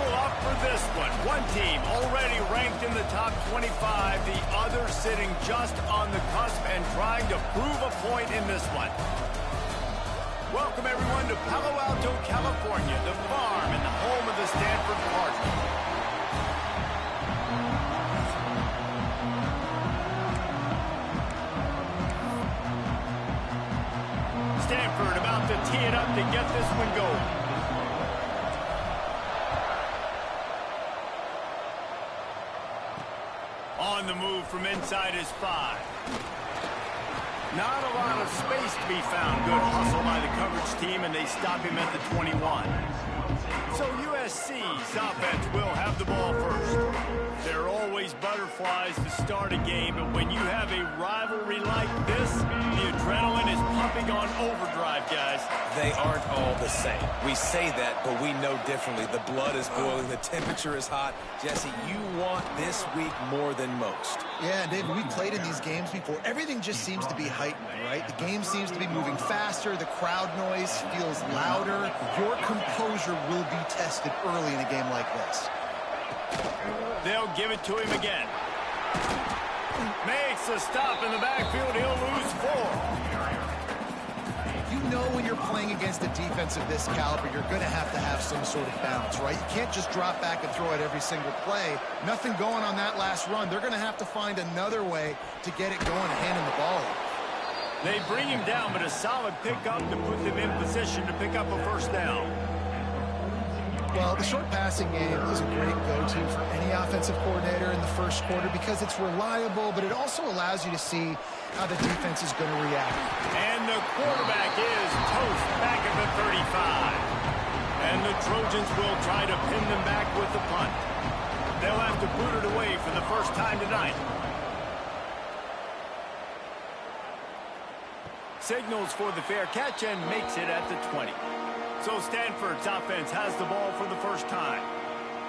buckle up for this one. One team already ranked in the top 25, the other sitting just on the cusp and trying to prove a point in this one. Welcome, everyone, to Palo Alto, California, the farm and the home of the Stanford Cardinals. Stanford about to tee it up to get this one going. On the move from inside his 5. Not a lot of space to be found. Good hustle by the coverage team, and they stop him at the 21. So USC's offense will have the ball first. There are always butterflies to start a game, but when you have a rivalry like this, the adrenaline is pumping on overdrive, guys. They aren't all the same. We say that, but we know differently. The blood is boiling. The temperature is hot. Jesse, you want this week more than most. Yeah, David, we played in these games before. Everything just seems to be heightened, right? The game seems to be moving faster. The crowd noise feels louder. Your composure will be tested early in a game like this. They'll give it to him again. Makes a stop in the backfield. He'll lose 4. You know when you're playing against a defense of this caliber, you're going to have some sort of balance, right? You can't just drop back and throw it every single play. Nothing going on that last run. They're going to have to find another way to get it going and handing the ball off. They bring him down, but a solid pickup to put them in position to pick up a first down. Well, the short passing game is a great go-to for any offensive coordinator in the first quarter because it's reliable, but it also allows you to see how the defense is going to react. And the quarterback is toast back at the 35. And the Trojans will try to pin them back with the punt. They'll have to boot it away for the first time tonight. Signals for the fair catch and makes it at the 20. So Stanford's offense has the ball for the first time.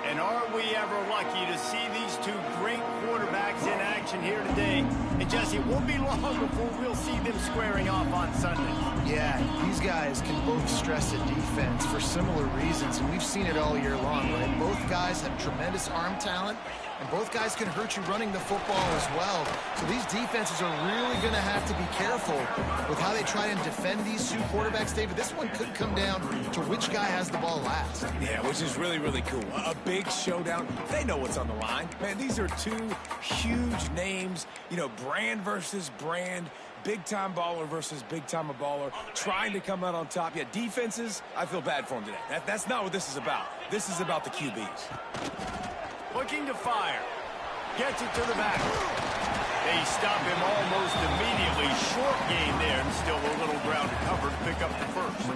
And are we ever lucky to see these two great quarterbacks in action here today? And Jesse, it won't be long before we'll see them squaring off on Sunday. Yeah, these guys can both stress a defense for similar reasons, and we've seen it all year long, right? Both guys have tremendous arm talent, and both guys can hurt you running the football as well. So these defenses are really going to have to be careful with how they try and defend these two quarterbacks, David. This one could come down to which guy has the ball last. Yeah, which is really, really cool. A big showdown. They know what's on the line. Man, these are two huge names. You know, brand versus brand. Big-time baller versus big-time baller. Trying to come out on top. Yeah, defenses, I feel bad for them today. That's not what this is about. This is about the QBs. Looking to fire. Gets it to the back. They stop him almost immediately. Short gain there, and still a little ground to cover to pick up the first.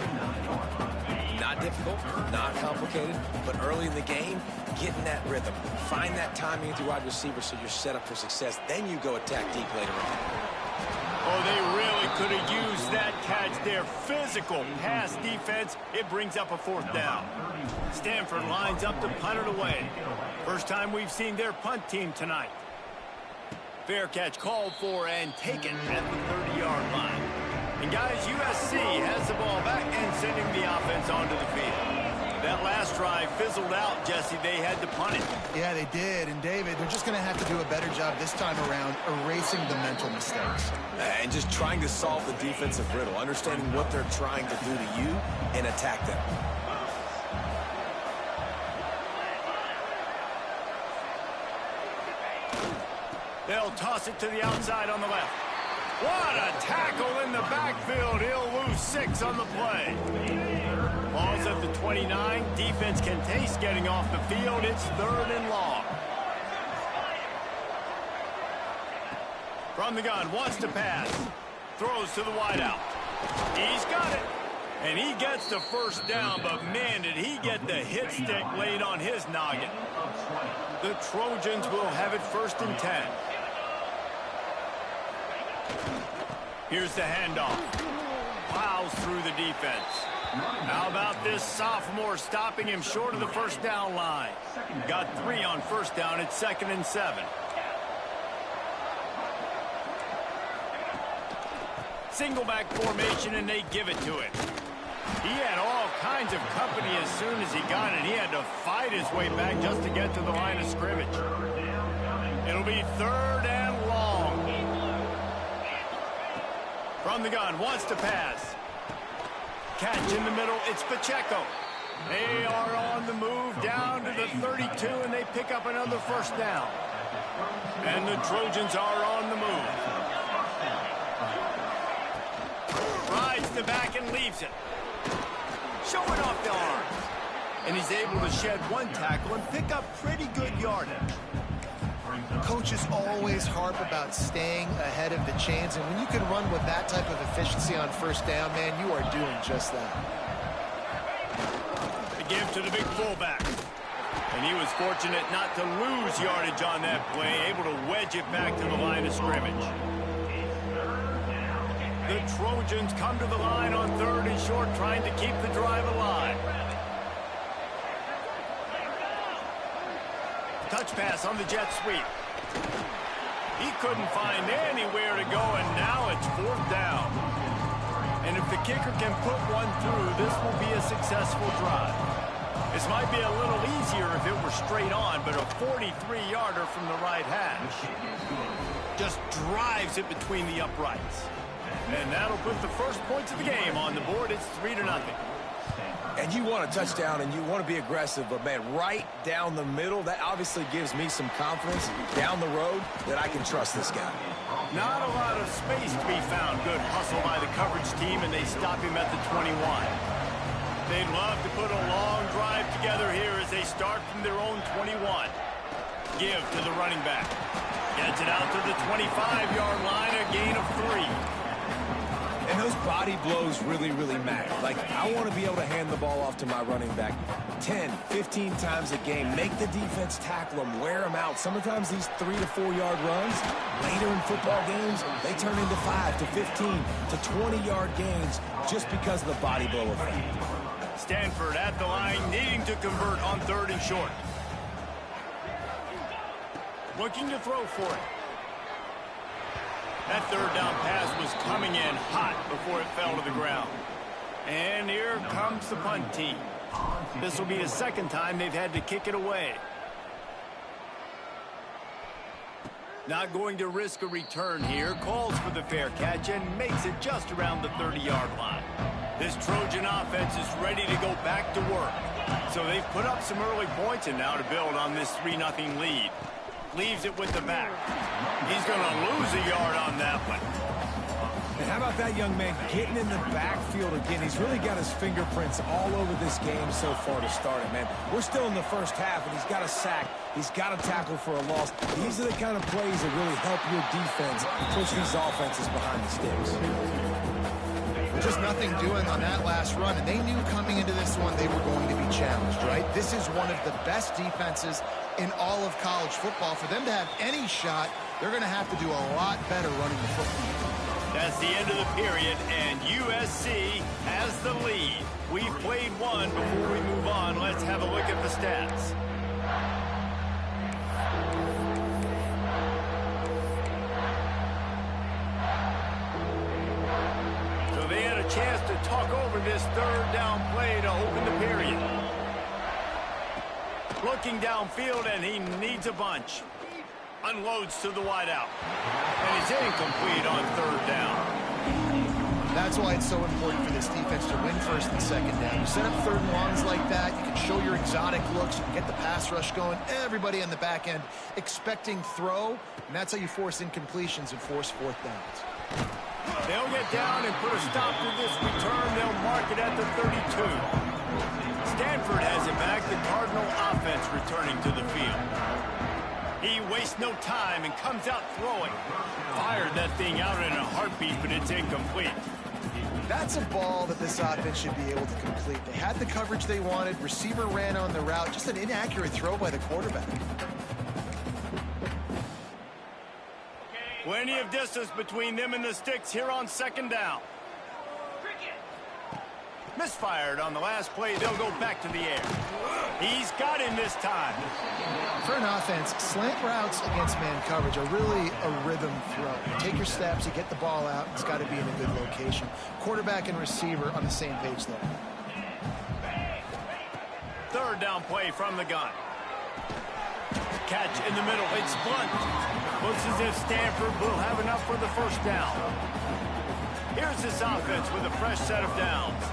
Not difficult, not complicated, but early in the game, getting that rhythm. Find that timing at the wide receiver so you're set up for success. Then you go attack deep later on. Oh, they really could have used that catch there. Physical pass defense. It brings up a fourth down. Stanford lines up to punt it away. First time we've seen their punt team tonight. Fair catch called for and taken at the 30-yard line. And guys, USC has the ball back and sending the offense onto the field. That last drive fizzled out, Jesse. They had to punt it. Yeah, they did. And, David, they're just going to have to do a better job this time around erasing the mental mistakes. And just trying to solve the defensive riddle, understanding what they're trying to do to you and attack them. They'll toss it to the outside on the left. What a tackle in the backfield. He'll lose 6 on the play. Ball's at the 29. Defense can taste getting off the field. It's 3rd and long. From the gun, wants to pass. Throws to the wideout. He's got it. And he gets the first down, but man, did he get the hit stick laid on his noggin. The Trojans will have it 1st and 10. Here's the handoff. Plows through the defense. How about this sophomore stopping him short of the first down line? Got 3 on first down. It's 2nd and 7. Single back formation, and they give it to him. He had all kinds of company as soon as he got it. He had to fight his way back just to get to the line of scrimmage. It'll be 3rd and long. From the gun, wants to pass. Catch in the middle, it's Pacheco. They are on the move down to the 32, and they pick up another 1st down. And the Trojans are on the move. Rides the back and leaves it. Showing off the arms. And he's able to shed 1 tackle and pick up pretty good yardage. Coaches always harp about staying ahead of the chains, and when you can run with that type of efficiency on 1st down, man, you are doing just that. The give to the big fullback. And he was fortunate not to lose yardage on that play, able to wedge it back to the line of scrimmage. The Trojans come to the line on 3rd and short, trying to keep the drive alive. Touch pass on the jet sweep. He couldn't find anywhere to go, and now it's 4th down. And if the kicker can put one through, this will be a successful drive. This might be a little easier if it were straight on, but a 43-yarder from the right hash just drives it between the uprights. And that'll put the first points of the game on the board. It's 3-0. And you want a touchdown and you want to be aggressive, but man, right down the middle, that obviously gives me some confidence down the road that I can trust this guy. Not a lot of space to be found. Good hustle by the coverage team, and they stop him at the 21. They'd love to put a long drive together here as they start from their own 21. Give to the running back. Gets it out to the 25-yard line, a gain of 3. And those body blows really, really matter. Like, I want to be able to hand the ball off to my running back 10, 15 times a game. Make the defense tackle them, wear them out. Sometimes these 3 to 4 yard runs, later in football games, they turn into 5 to 15 to 20-yard gains just because of the body blow effect. Stanford at the line, needing to convert on 3rd and short. Looking to throw for it. That 3rd down pass was coming in hot before it fell to the ground. And here comes the punt team. This will be the 2nd time they've had to kick it away. Not going to risk a return here. Calls for the fair catch and makes it just around the 30-yard line. This Trojan offense is ready to go back to work. So they've put up some early points, and now to build on this 3-0 lead. Leaves it with the back. He's going to lose a yard on that one. And how about that young man getting in the backfield again? He's really got his fingerprints all over this game so far to start it, man. We're still in the 1st half, and he's got a sack. He's got a tackle for a loss. These are the kind of plays that really help your defense push these offenses behind the sticks. Just nothing doing on that last run, and they knew coming into this one they were going to be challenged, right? This is one of the best defenses in all of college football. For them to have any shot, they're going to have to do a lot better running the football. That's the end of the period, and USC has the lead. We've played one. Before we move on, let's have a look at the stats. So they had a chance to talk over this 3rd down play to open the period. Looking downfield, and he needs a bunch. Unloads to the wideout. And he's incomplete on 3rd down. That's why it's so important for this defense to win 1st and 2nd down. You set up 3rd and longs like that, you can show your exotic looks, you can get the pass rush going, everybody on the back end expecting throw, and that's how you force incompletions and force 4th downs. They'll get down and put a stop to this return. They'll mark it at the 32. Stanford has it back. The Cardinal offense returning to the field. He wastes no time and comes out throwing. Fired that thing out in a heartbeat, but it's incomplete. That's a ball that this offense should be able to complete. They had the coverage they wanted. Receiver ran on the route. Just an inaccurate throw by the quarterback. Plenty of distance between them and the sticks here on 2nd down. Misfired on the last play. They'll go back to the air. He's got him this time. For an offense, slant routes against man coverage are really a rhythm throw. You take your steps, you get the ball out, it's got to be in a good location. Quarterback and receiver on the same page there. third down play from the gun. Catch in the middle. It's Blunt. Looks as if Stanford will have enough for the first down. Here's this offense with a fresh set of downs.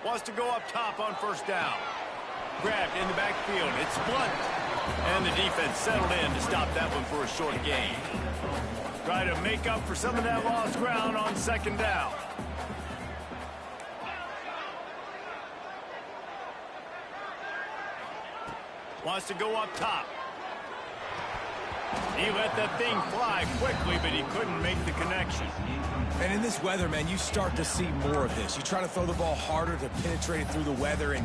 Wants to go up top on first down. Grabbed in the backfield. It's Blunt. And the defense settled in to stop that one for a short gain. Try to make up for some of that lost ground on second down. Wants to go up top. He let that thing fly quickly, but he couldn't make the connection. And in this weather, man, you start to see more of this. You try to throw the ball harder to penetrate it through the weather and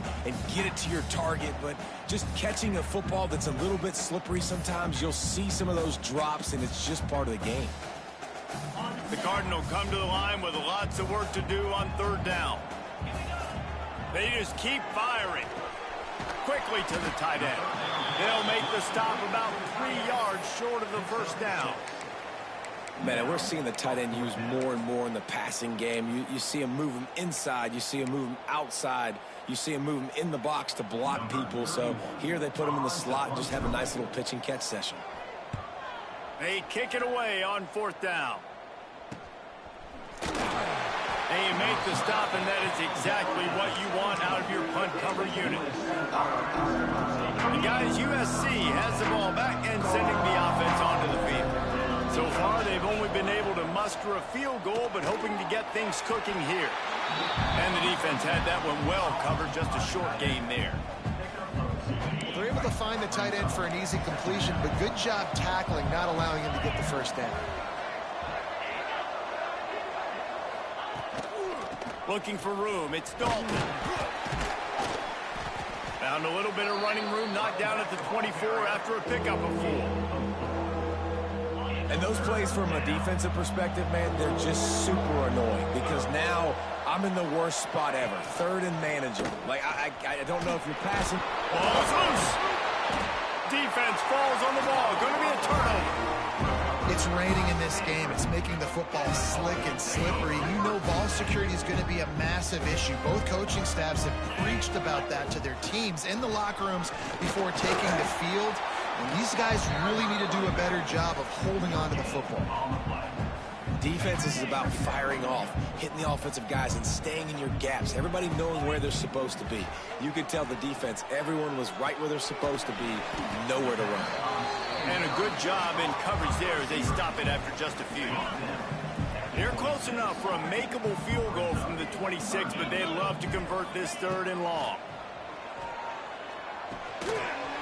get it to your target, but just catching a football that's a little bit slippery sometimes, you'll see some of those drops, and it's just part of the game. The Cardinals come to the line with lots of work to do on third down. They just keep firing. Quickly to the tight end. They'll make the stop about 3 yards short of the first down. Man, and we're seeing the tight end used more and more in the passing game. You see him move him inside. You see him move him outside. You see him move him in the box to block people. So here they put him in the slot and just have a nice little pitch and catch session. They kick it away on fourth down. They make the stop, and that is exactly what you want out of your punt cover unit. And guys, USC has the ball back and sending the offense onto the field. So far, they've only been able to muster a field goal, but hoping to get things cooking here. And the defense had that one well covered, just a short gain there. Well, they're able to find the tight end for an easy completion, but good job tackling, not allowing him to get the first down. Looking for room, it's Dalton. Found a little bit of running room, knocked down at the 24 after a pickup of 4. And those plays from a defensive perspective, man, they're just super annoying because now I'm in the worst spot ever. Third and manageable. Like, I don't know if you're passing. Ball's loose. Defense falls on the ball. Going to be a turnover. It's raining in this game. It's making the football slick and slippery. You know ball security is going to be a massive issue. Both coaching staffs have preached about that to their teams in the locker rooms before taking the field. And these guys really need to do a better job of holding on to the football. Defense is about firing off, hitting the offensive guys, and staying in your gaps. Everybody knowing where they're supposed to be. You could tell the defense, everyone was right where they're supposed to be, nowhere to run. And a good job in coverage there as they stop it after just a few. They're close enough for a makeable field goal from the 26, but they'd love to convert this third and long.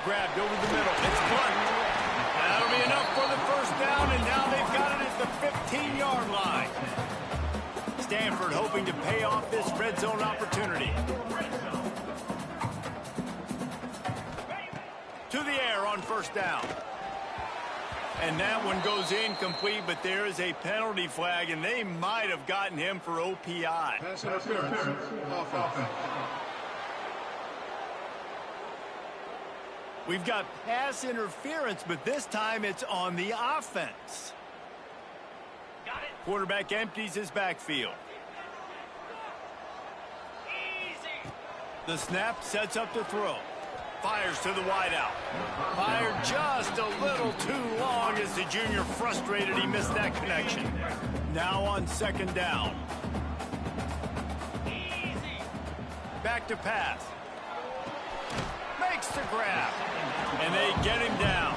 Grabbed over the middle. It's Blunt. That'll be enough for the first down, and now they've got it at the 15-yard line. Stanford hoping to pay off this red zone opportunity. To the air on first down. And that one goes incomplete, but there is a penalty flag, and they might have gotten him for OPI. Pass interference. Offense. We've got pass interference, but this time it's on the offense. Quarterback empties his backfield. The snap sets up to throw. Fires to the wideout. Fired just a little too long as the junior frustrated he missed that connection. Now on second down. Back to pass. Makes the grab. And they get him down.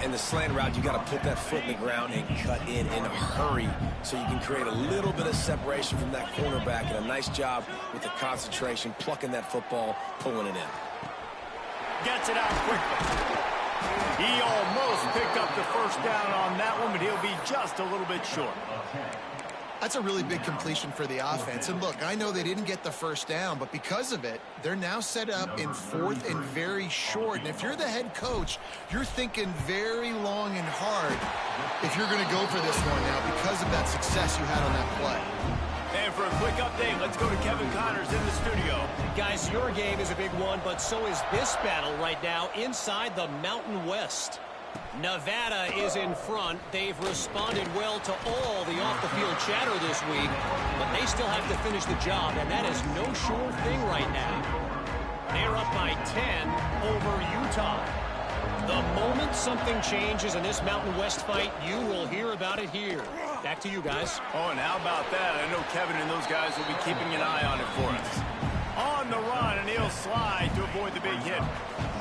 In the slant route, you got to put that foot in the ground and cut in a hurry so you can create a little bit of separation from that cornerback, and a nice job with the concentration, plucking that football, pulling it in. Gets it out quickly. He almost picked up the first down on that one, but he'll be just a little bit short. That's a really big completion for the offense. And look, I know they didn't get the first down, but because of it, they're now set up in fourth and very short. And if you're the head coach, you're thinking very long and hard if you're going to go for this one now because of that success you had on that play. And for a quick update, let's go to Kevin Connors in the studio. Guys, your game is a big one, but so is this battle right now inside the Mountain West. Nevada is in front. They've responded well to all the off-the-field chatter this week, but they still have to finish the job, and that is no sure thing right now. They're up by 10 over Utah. The moment something changes in this Mountain West fight, you will hear about it here. Back to you guys. Oh, and how about that? I know Kevin and those guys will be keeping an eye on it for us. On the run, and he'll slide to avoid the big hit.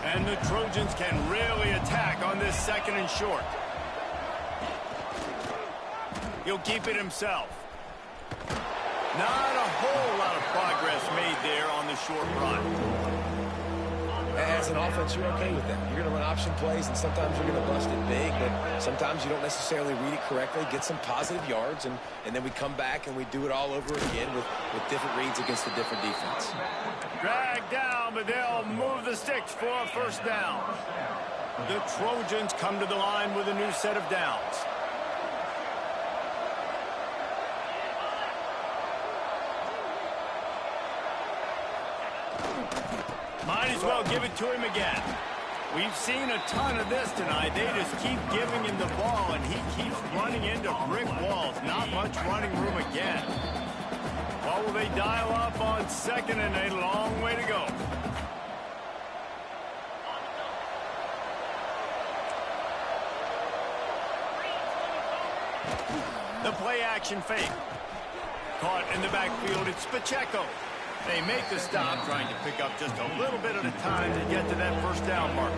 And the Trojans can really attack on this second and short. He'll keep it himself. Not a whole lot of progress made there on the short run. As an offense, you're okay with that. You're going to run option plays, and sometimes you're going to bust it big, but sometimes you don't necessarily read it correctly, get some positive yards, and then we come back and we do it all over again with different reads against a different defense. Drag down, but they'll move the sticks for a first down. The Trojans come to the line with a new set of downs. Might as well give it to him again. We've seen a ton of this tonight. They just keep giving him the ball, and he keeps running into brick walls. Not much running room again. What will they dial up on second, and a long way to go? The play action fake. Caught in the backfield, it's Pacheco. They make the stop, trying to pick up just a little bit at a time to get to that first down marker.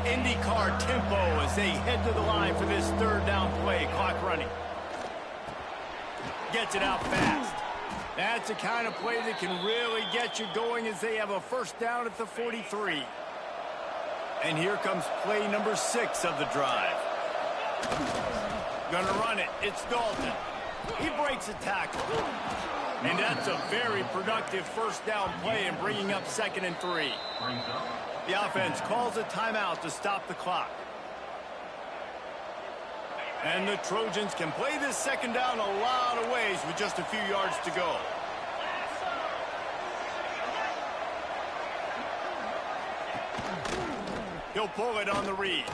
IndyCar tempo as they head to the line for this third down play. Clock running. Gets it out fast. That's the kind of play that can really get you going as they have a first down at the 43. And here comes play number 6 of the drive. Gonna run it. It's Dalton. He breaks a tackle. And that's a very productive first down play in bringing up 2nd and 3. The offense calls a timeout to stop the clock. And the Trojans can play this second down a lot of ways with just a few yards to go. He'll pull it on the read.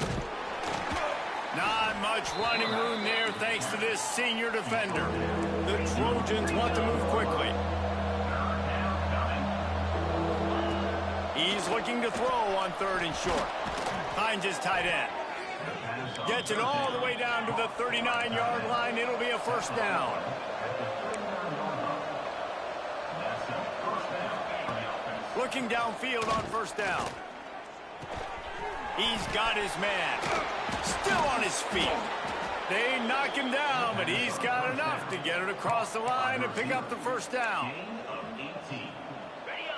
Not much running room there thanks to this senior defender. The Trojans want to move quickly. He's looking to throw on 3rd and short. Finds his tight end. Gets it all the way down to the 39-yard line. It'll be a first down. Looking downfield on first down. He's got his man. Still on his feet. They knock him down, but he's got enough to get it across the line and pick up the first down.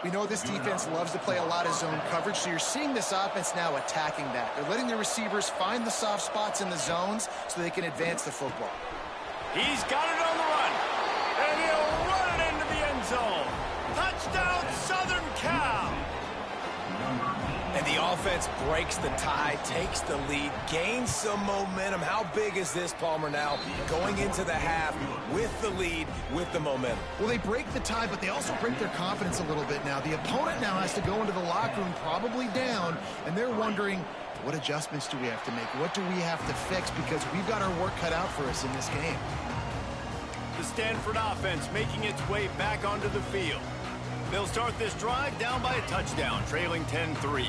We know this defense loves to play a lot of zone coverage, so you're seeing this offense now attacking that. They're letting the receivers find the soft spots in the zones so they can advance the football. He's got it on the run, and he'll run it into the end zone. Touchdown, Southern Cal. And the offense breaks the tie, takes the lead, gains some momentum. How big is this, Palmer, now going into the half with the lead, with the momentum? Well, they break the tie, but they also break their confidence a little bit now. The opponent now has to go into the locker room probably down, and they're wondering, what adjustments do we have to make? What do we have to fix? Because we've got our work cut out for us in this game. The Stanford offense making its way back onto the field. They'll start this drive down by a touchdown, trailing 10-3.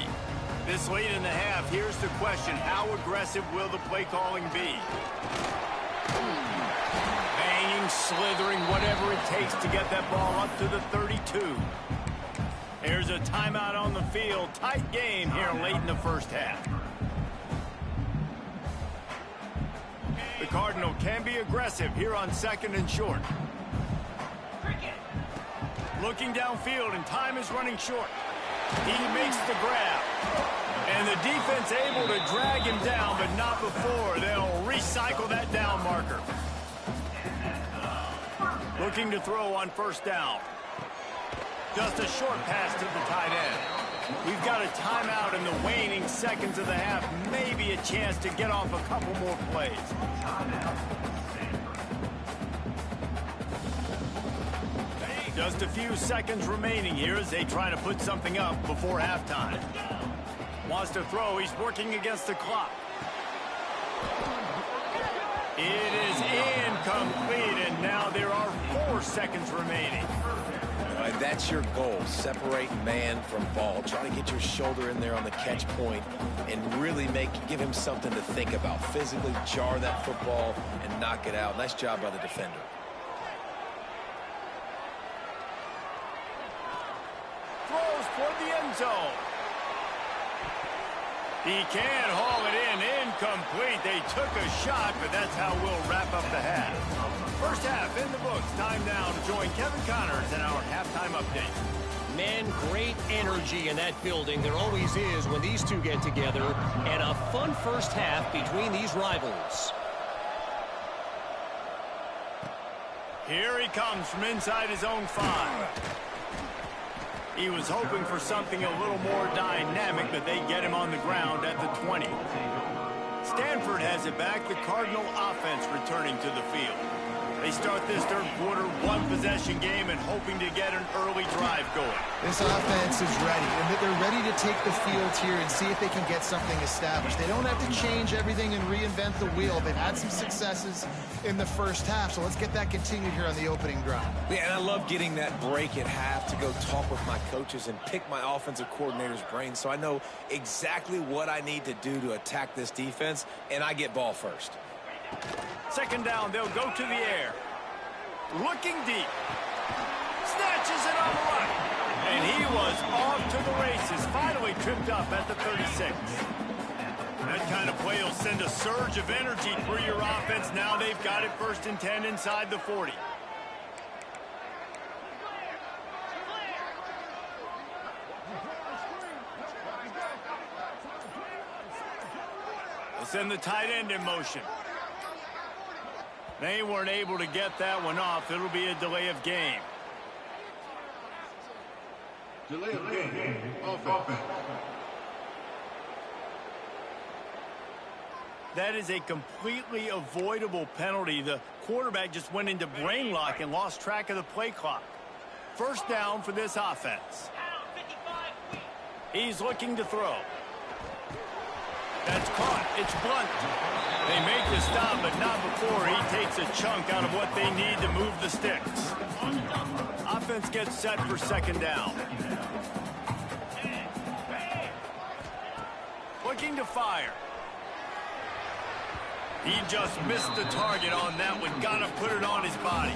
This late in the half, here's the question. How aggressive will the play calling be? Banging, slithering, whatever it takes to get that ball up to the 32. There's a timeout on the field. Tight game here late in the first half. The Cardinal can be aggressive here on 2nd and short. Looking downfield, and time is running short. He makes the grab. And the defense able to drag him down, but not before. They'll recycle that down marker. Looking to throw on first down. Just a short pass to the tight end. We've got a timeout in the waning seconds of the half. Maybe a chance to get off a couple more plays. Just a few seconds remaining here as they try to put something up before halftime. Wants to throw. He's working against the clock. It is incomplete, and now there are 4 seconds remaining. All right, that's your goal. Separate man from ball. Try to get your shoulder in there on the catch point and really give him something to think about. Physically jar that football and knock it out. Nice job by the defender. Throws toward the end zone. He can haul it in. Incomplete. They took a shot, but that's how we'll wrap up the half. First half in the books. Time now to join Kevin Connors in our halftime update. Man, great energy in that building. There always is when these two get together. And a fun first half between these rivals. Here he comes from inside his own 5. He was hoping for something a little more dynamic, but they get him on the ground at the 20. Stanford has it back. The Cardinal offense returning to the field. They start this third quarter, 1-possession game, and hoping to get an early drive going. This offense is ready, and they're ready to take the field here and see if they can get something established. They don't have to change everything and reinvent the wheel. They've had some successes in the first half, so let's get that continued here on the opening drive. Yeah, and I love getting that break at half to go talk with my coaches and pick my offensive coordinator's brain so I know exactly what I need to do to attack this defense, and I get ball first. Second down, they'll go to the air. Looking deep. Snatches it on the run. And he was off to the races. Finally tripped up at the 36. That kind of play will send a surge of energy through your offense. Now they've got it 1st and 10 inside the 40. They'll send the tight end in motion. They weren't able to get that one off. It'll be a delay of game. Delay of game. Offense. That is a completely avoidable penalty. The quarterback just went into brain lock and lost track of the play clock. First down for this offense. He's looking to throw. That's caught. It's Blunt. They make the stop, but not before he takes a chunk out of what they need to move the sticks. Offense gets set for second down. Looking to fire. He just missed the target on that one. Gotta put it on his body.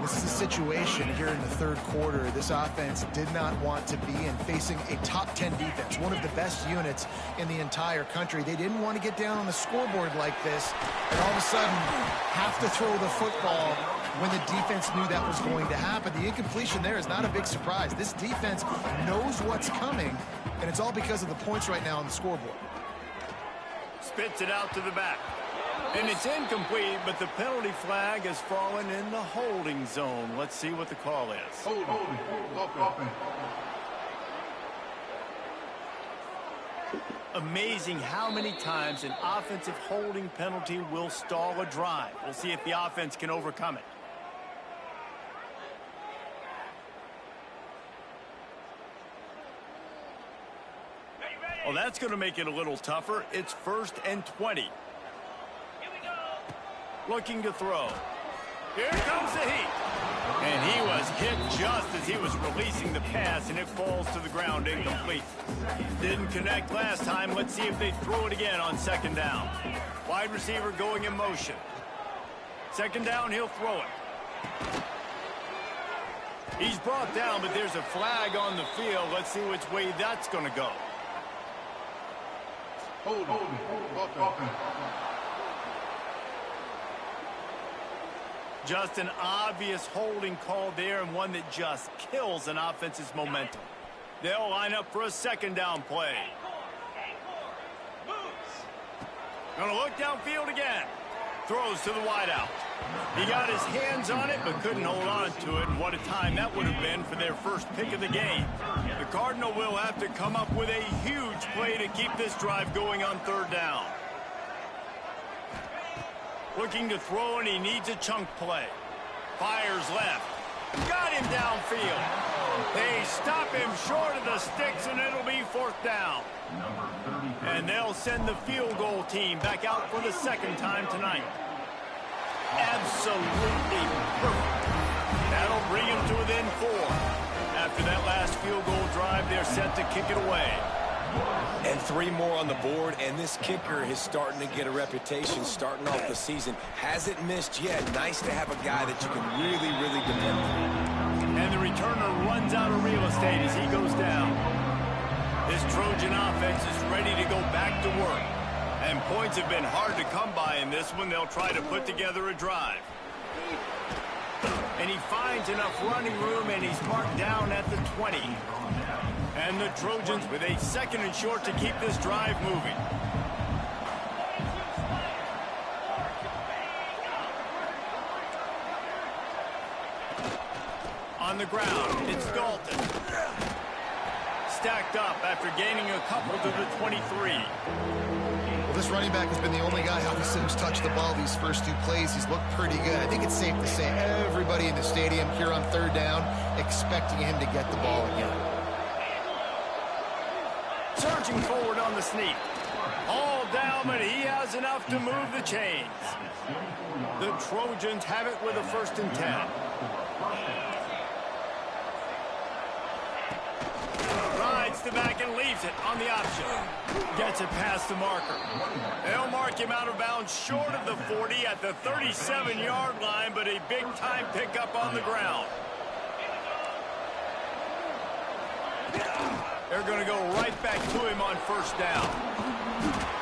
This is a situation here in the third quarter this offense did not want to be in, facing a top 10 defense, one of the best units in the entire country. They didn't want to get down on the scoreboard like this and all of a sudden have to throw the football when the defense knew that was going to happen. The incompletion there is not a big surprise. This defense knows what's coming, and it's all because of the points right now on the scoreboard. Spits it out to the back. And it's incomplete, but the penalty flag has fallen in the holding zone. Let's see what the call is. Holding. Offense. Amazing how many times an offensive holding penalty will stall a drive. We'll see if the offense can overcome it. Well, that's going to make it a little tougher. It's 1st and 20. Looking to throw. Here comes the heat. And he was hit just as he was releasing the pass, and it falls to the ground incomplete. Didn't connect last time. Let's see if they throw it again on second down. Wide receiver going in motion. Second down, he'll throw it. He's brought down, but there's a flag on the field. Let's see which way that's going to go. Holding. Offense. Just an obvious holding call there, and one that just kills an offense's momentum. They'll line up for a second down play. Gonna look downfield again. Throws to the wideout. He got his hands on it, but couldn't hold on to it, and what a time that would have been for their first pick of the game. The Cardinal will have to come up with a huge play to keep this drive going on third down. Looking to throw, and he needs a chunk play. Fires left. Got him downfield. They stop him short of the sticks, and it'll be 4th down. And they'll send the field goal team back out for the second time tonight. Absolutely perfect. That'll bring him to within 4. After that last field goal drive, they're set to kick it away. And 3 more on the board, and this kicker is starting to get a reputation starting off the season. Hasn't missed yet. Nice to have a guy that you can really, really depend on. And the returner runs out of real estate as he goes down. This Trojan offense is ready to go back to work. And points have been hard to come by in this one. They'll try to put together a drive. And he finds enough running room, and he's marked down at the 20. And the Trojans with a 2nd and short to keep this drive moving. On the ground, it's Dalton. Stacked up after gaining a couple to the 23. Well, this running back has been the only guy who's touched the ball these first 2 plays. He's looked pretty good. I think it's safe to say everybody in the stadium here on 3rd down expecting him to get the ball again. Surging forward on the sneak. All down, but he has enough to move the chains. The Trojans have it with a 1st and 10. Rides the back and leaves it on the option. Gets it past the marker. They'll mark him out of bounds short of the 40 at the 37-yard line, but a big-time pickup on the ground. They're going to go right back to him on 1st down.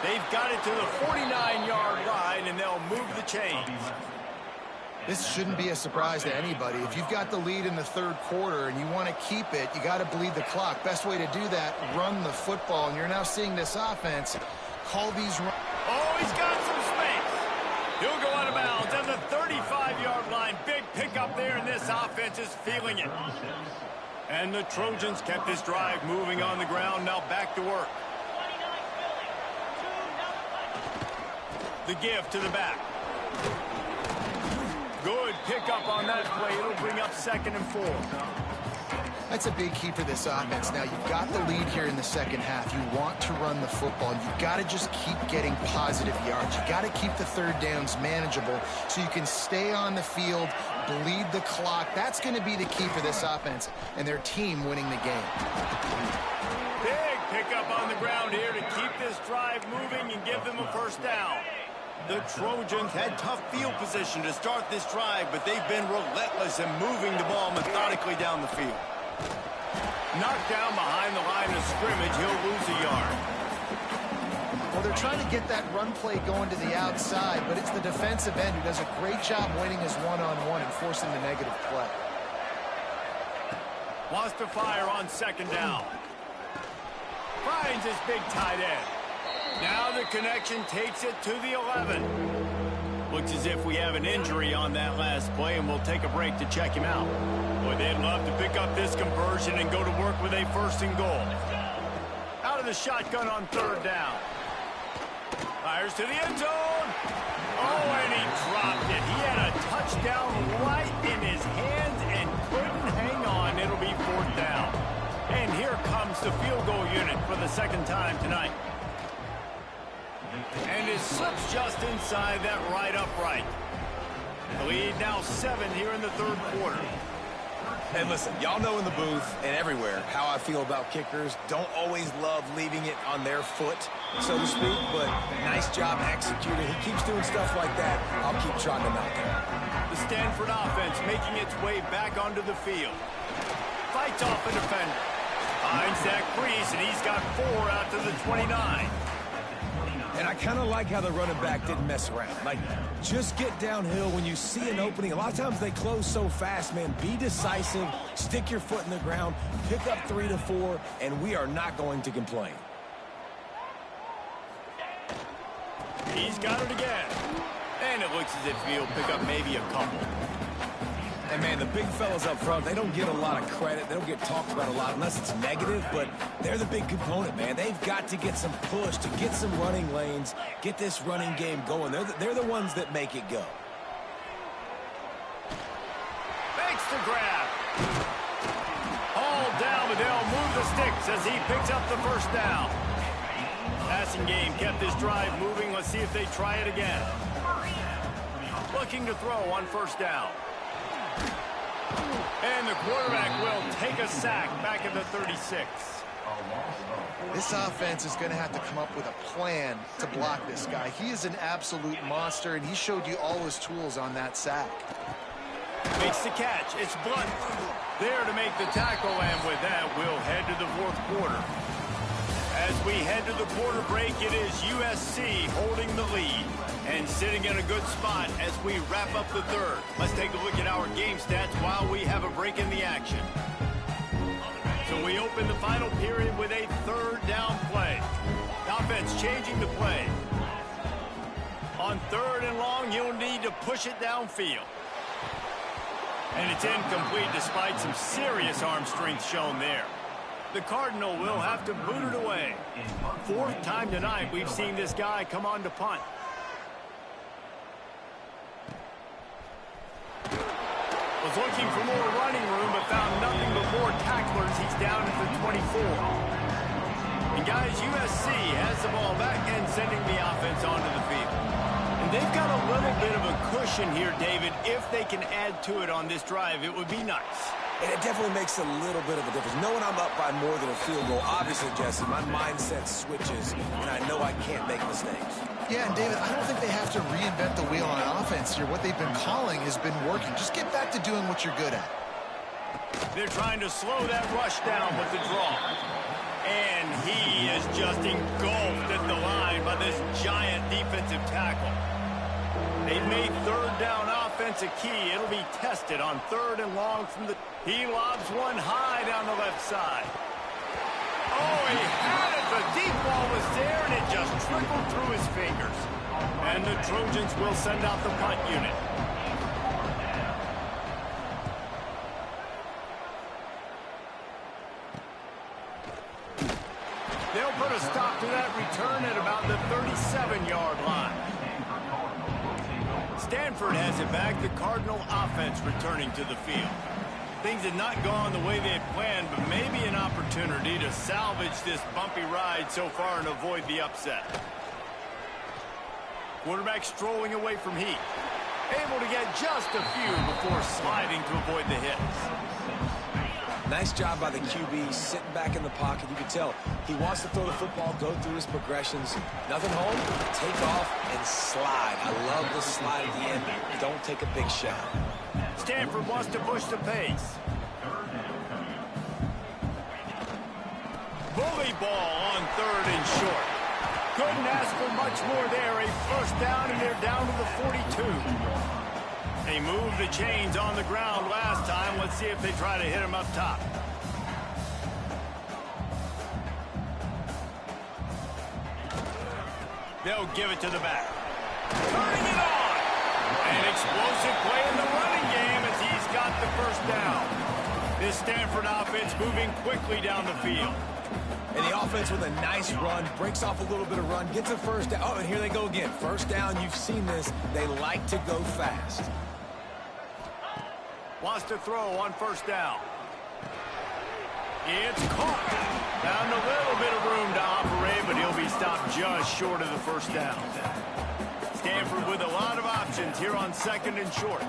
They've got it to the 49-yard line, and they'll move the chains. This shouldn't be a surprise to anybody. If you've got the lead in the 3rd quarter and you want to keep it, you got to bleed the clock. Best way to do that, run the football. And you're now seeing this offense call these runs. Oh, he's got some space. He'll go out of bounds at the 35-yard line. Big pickup there, and this offense is feeling it. And the Trojans kept this drive moving on the ground. Now back to work. The give to the back. Good pickup on that play. It'll bring up 2nd and 4. That's a big key for this offense. Now, you've got the lead here in the 2nd half. You want to run the football. You've got to just keep getting positive yards. You've got to keep the 3rd downs manageable so you can stay on the field, bleed the clock. That's going to be the key for this offense and their team winning the game. Big pickup on the ground here to keep this drive moving and give them a 1st down. The Trojans had tough field position to start this drive, but they've been relentless in moving the ball methodically down the field. Knocked down behind the line of scrimmage, he'll lose a yard. Well, they're trying to get that run play going to the outside, but it's the defensive end who does a great job winning his one-on-one and forcing the negative play. Wants to fire on 2nd down. Finds his big tight end. Now the connection takes it to the 11. Looks as if we have an injury on that last play, and we'll take a break to check him out. Boy, they'd love to pick up this conversion and go to work with a 1st and goal. Out of the shotgun on 3rd down. Fires to the end zone. Oh, and he dropped it. He had a touchdown right in his hands and couldn't hang on. It'll be 4th down. And here comes the field goal unit for the 2nd time tonight. And it slips just inside that right upright. The lead now 7 here in the 3rd quarter. And listen, y'all know in the booth and everywhere how I feel about kickers. Don't always love leaving it on their foot, so to speak, but nice job executing. He keeps doing stuff like that. I'll keep trying to knock him. The Stanford offense making its way back onto the field. Fights off a defender. Finds that crease, and he's got 4 out to the 29. And I kind of like how the running back didn't mess around. Like, just get downhill when you see an opening. A lot of times they close so fast, man. Be decisive, stick your foot in the ground, pick up 3 to 4, and we are not going to complain. He's got it again. And it looks as if he'll pick up maybe a couple. And, man, the big fellas up front, they don't get a lot of credit. They don't get talked about a lot unless it's negative, but they're the big component, man. They've got to get some push, to get some running lanes, get this running game going. They're the ones that make it go. Makes the grab. All down, but they'll move the sticks as he picks up the 1st down. Passing game kept this drive moving. Let's see if they try it again. looking to throw on first down. And the quarterback will take a sack back at the 36. This offense is going to have to come up with a plan to block this guy. He is an absolute monster, and he showed you all his tools on that sack. Makes the catch. It's Blunt there to make the tackle, and with that, we'll head to the fourth quarter. As we head to the quarter break, it is USC holding the lead and sitting in a good spot as we wrap up the third. Let's take a look at our game stats while we have a break in the action. So we open the final period with a third down play. The offense changing the play. On third and long, you'll need to push it downfield. And it's incomplete despite some serious arm strength shown there. The Cardinal will have to boot it away. Fourth time tonight we've seen this guy come on to punt. Was looking for more running room, but found nothing but more tacklers. He's down at the 24. And guys, USC has the ball back and sending the offense onto the field. And they've got a little bit of a cushion here, David. If they can add to it on this drive, it would be nice. And it definitely makes a little bit of a difference. Knowing I'm up by more than a field goal, obviously, Jesse, my mindset switches, and I know I can't make mistakes. Yeah, and David, I don't think they have to reinvent the wheel on offense here. What they've been calling has been working. Just get back to doing what you're good at. They're trying to slow that rush down with the draw. And he is just engulfed at the line by this giant defensive tackle. They've made third down offense a key. It'll be tested on third and long from the... He lobs one high down the left side. Oh, he had it. The deep ball was there, and it just trickled through his fingers. And the Trojans will send out the punt unit. They'll put a stop to that return at about the 37-yard line. Stanford has it back. The Cardinal offense returning to the field. Things had not gone the way they had planned, but maybe an opportunity to salvage this bumpy ride so far and avoid the upset. Quarterback strolling away from heat. Able to get just a few before sliding to avoid the hits. Nice job by the QB, sitting back in the pocket. You can tell he wants to throw the football, go through his progressions. Nothing home, take off, and slide. I love the slide at the end. Don't take a big shot. Stanford wants to push the pace. Bully ball on third and short. Couldn't ask for much more there. A first down, and they're down to the 42. They moved the chains on the ground last time. Let's see if they try to hit him up top. They'll give it to the back. Turning it on. An explosive play in the running game as he's got the first down. This Stanford offense moving quickly down the field. And the offense with a nice run, breaks off a little bit of run, gets a first down. Oh, and here they go again. First down, you've seen this. They like to go fast. Wants to throw on first down. It's caught. Found a little bit of room to operate, but he'll be stopped just short of the first down. Stanford with a lot of options here on second and short.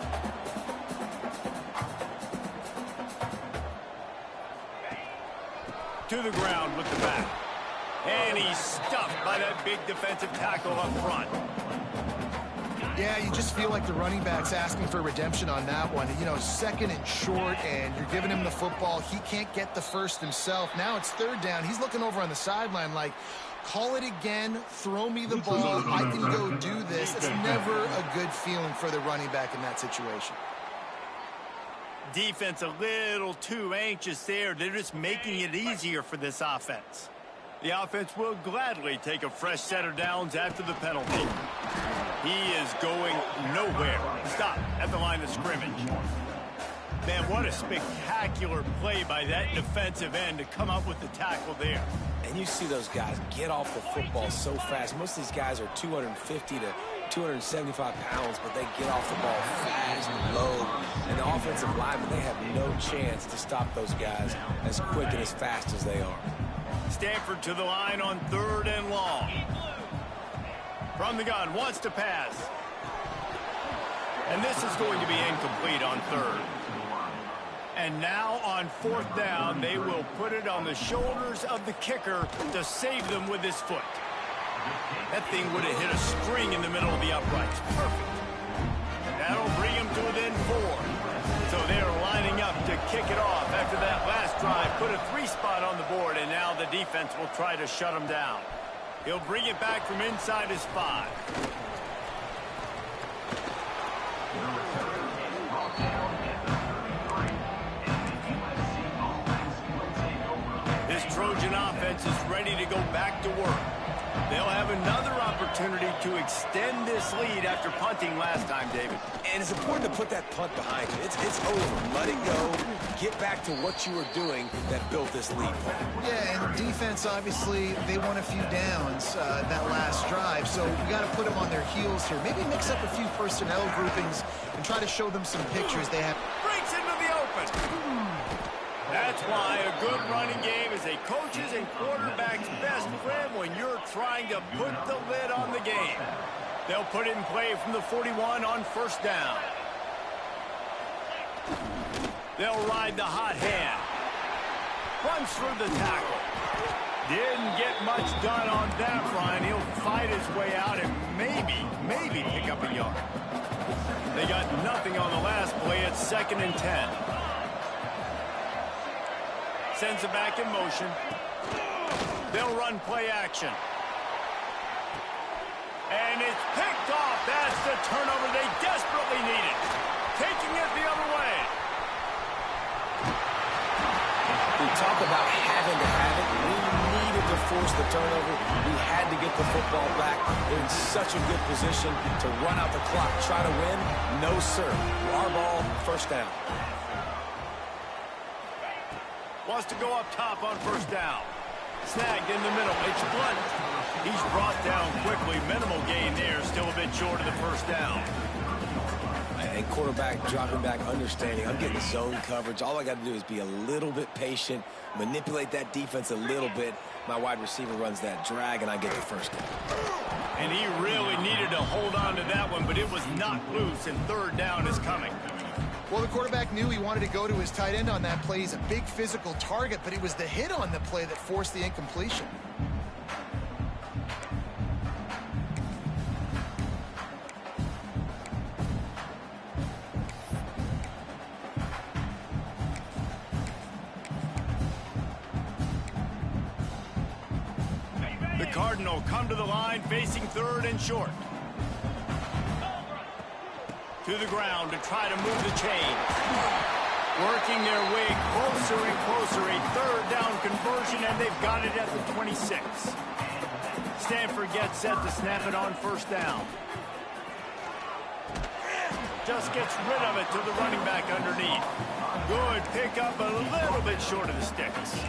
To the ground with the back. And he's stuffed by that big defensive tackle up front. Yeah, you just feel like the running back's asking for redemption on that one. You know, second and short, and you're giving him the football. He can't get the first himself. Now it's third down. He's looking over on the sideline like, call it again, throw me the ball, I can go do this. It's never a good feeling for the running back in that situation. Defense a little too anxious there. They're just making it easier for this offense. The offense will gladly take a fresh set of downs after the penalty. He is going nowhere. Stop at the line of scrimmage. Man, what a spectacular play by that defensive end to come up with the tackle there. And you see those guys get off the football so fast. Most of these guys are 250 to 275 pounds, but they get off the ball fast and low. And the offensive linemen, they have no chance to stop those guys as quick and as fast as they are. Stanford to the line on third and long. From the gun, wants to pass. And this is going to be incomplete on third. And now on fourth down, they will put it on the shoulders of the kicker to save them with his foot. That thing would have hit a string in the middle of the uprights. Perfect. That'll bring him to within 4. So they're lining up to kick it off after that last drive. Put a 3-spot on the board, and now the defense will try to shut him down. He'll bring it back from inside his 5. This Trojan offense is ready to go back to work. They'll have another opportunity to extend this lead after punting last time, David. And it's important to put that punt behind you. It's over. Let it go. Get back to what you were doing that built this lead. Yeah, and defense, obviously, they won a few downs that last drive, so we got to put them on their heels here. Maybe mix up a few personnel groupings and try to show them some pictures they have. Breaks into the open. That's why a good running game is a coach's and quarterback's best friend when you're trying to put the lid on the game. They'll put it in play from the 41 on first down. They'll ride the hot hand. Runs through the tackle. Didn't get much done on that run. He'll fight his way out and maybe pick up a yard. They got nothing on the last play. It's 2nd and 10. Sends it back in motion. They'll run play action. And it's picked off. That's the turnover they desperately needed. Taking it the other way. We talk about having to have it. We needed to force the turnover. We had to get the football back. They're in such a good position to run out the clock. Try to win? No, sir. Our ball, first down. Wants to go up top on first down. Snagged in the middle. It's Blunt. He's brought down quickly. Minimal gain there. Still a bit short of the first down. And quarterback dropping back, understanding. I'm getting zone coverage. All I got to do is be a little bit patient, manipulate that defense a little bit. My wide receiver runs that drag, and I get the first down. And he really needed to hold on to that one, but it was knocked loose, and third down is coming. Well, the quarterback knew he wanted to go to his tight end on that play. He's a big physical target, but it was the hit on the play that forced the incompletion. The Cardinal come to the line facing 3rd and short. To the ground to try to move the chain. Working their way closer and closer. A 3rd down conversion, and they've got it at the 26. Stanford gets set to snap it on first down. Just gets rid of it to the running back underneath. Good pickup, a little bit short of the sticks.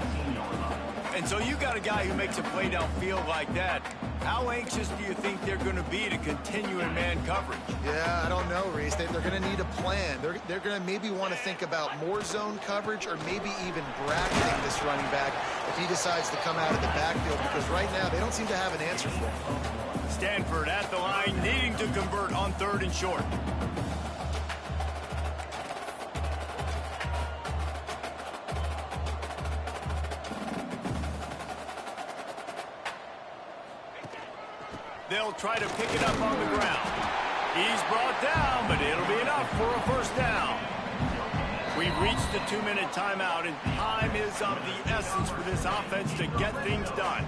And so you got a guy who makes a play downfield like that. How anxious do you think they're going to be to continue in man coverage? Yeah, I don't know, Reese. They're going to need a plan. They're going to maybe want to think about more zone coverage or maybe even bracketing this running back if he decides to come out of the backfield, because right now they don't seem to have an answer for him. Stanford at the line, needing to convert on 3rd and short. They'll try to pick it up on the ground. He's brought down, but it'll be enough for a first down. We've reached the 2-minute timeout, and time is of the essence for this offense to get things done.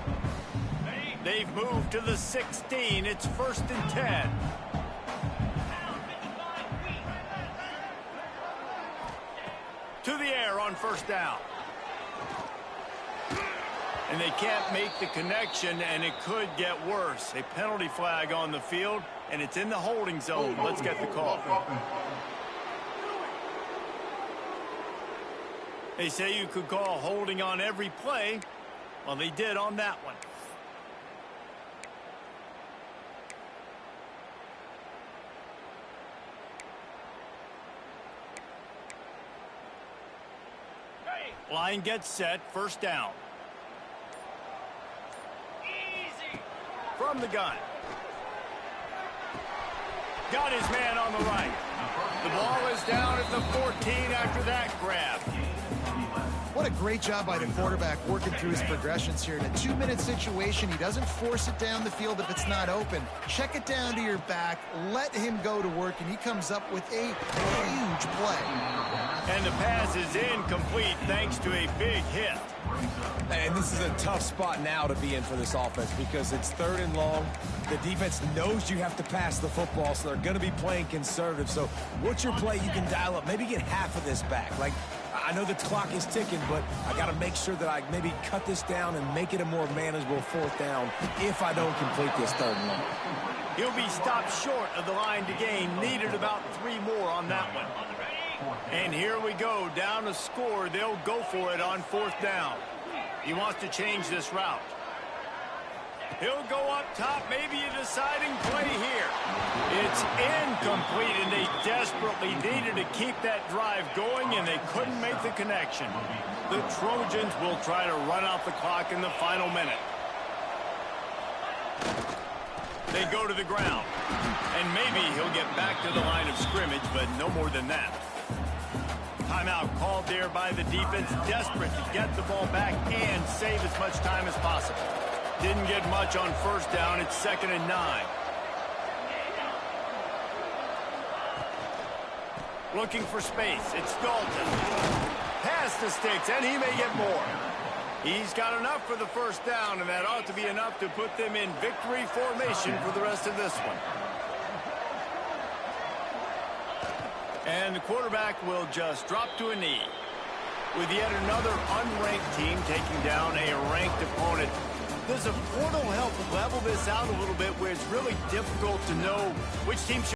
They've moved to the 16. It's 1st and 10. To the air on first down. And they can't make the connection, and it could get worse. A penalty flag on the field, and it's in the holding zone. Let's get the call. They say you could call holding on every play. Well, they did on that one. Line gets set, first down. From the gun. Got his man on the right. The ball is down at the 14 after that grab. What a great job by the quarterback working through his progressions here. In a 2-minute situation, he doesn't force it down the field if it's not open. Check it down to your back, let him go to work, and he comes up with a huge play. And the pass is incomplete thanks to a big hit. And this is a tough spot now to be in for this offense because it's 3rd and long. The defense knows you have to pass the football, so they're going to be playing conservative. So what's your play you can dial up? Maybe get half of this back. Like, I know the clock is ticking, but I got to make sure that I maybe cut this down and make it a more manageable 4th down if I don't complete this 3rd and long. He'll be stopped short of the line to gain. Needed about 3 more on that one. And here we go, down to score. They'll go for it on 4th down. He wants to change this route. He'll go up top, maybe a deciding play here. It's incomplete, and they desperately needed to keep that drive going, and they couldn't make the connection. The Trojans will try to run out the clock in the final minute. They go to the ground, and maybe he'll get back to the line of scrimmage, but no more than that. Timeout called there by the defense, desperate to get the ball back and save as much time as possible. Didn't get much on 1st down. It's 2nd and 9. Looking for space. It's Dalton. Pass the sticks, and he may get more. He's got enough for the 1st down, and that ought to be enough to put them in victory formation for the rest of this one. And the quarterback will just drop to a knee. With yet another unranked team taking down a ranked opponent, does a portal help level this out a little bit where it's really difficult to know which team should